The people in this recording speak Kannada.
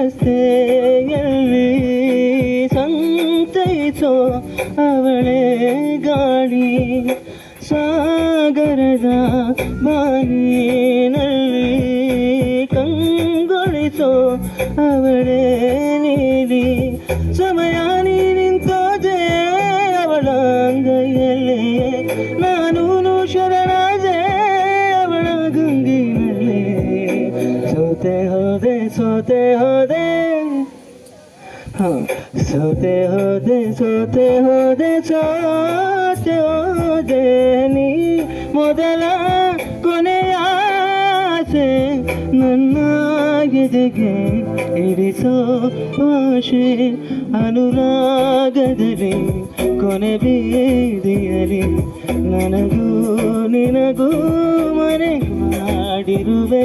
ರಸ್ತೆಯಲ್ಲಿ ಸಂತೈಸೋ ಅವಳೇ ಗಾಳಿ ಸಾಗರದ ಬಾನಿನಲ್ಲಿ ಕಂಗೊಳಿಸೋ ಅವಳೇ ನೀಲಿ ಸಮಯ ನೀ ನಿಂತೋದೆ ಅವಳ ಅಂಗೈಯಲ್ಲಿ ನಾನು ಶರಣಾದೆ ಅವಳ ಗಂಗಿನಲ್ಲಿ ಸೋತೆ ಹೋದೆ ಸೋತೆ ಹೋದೆ ಸೋತೆ ಹೋದೆ ಸೋತೆ ಹೋದೆ ಸೋತೆ ಹೋದೆ ನೀ ಮೊದಲ ಕೊನೆಯ ಆಸೆ ನನ್ನ ಎದೆಗೆ ಇರಿಸೋ ಆಶೆ ಅನುರಾಗದಲ್ಲಿ ಕೊನೆ ಬೀದಿಯಲಿ ನನಗೂ ನಿನಗೂ ಮನೆ ಮಾಡಿರುವೆ.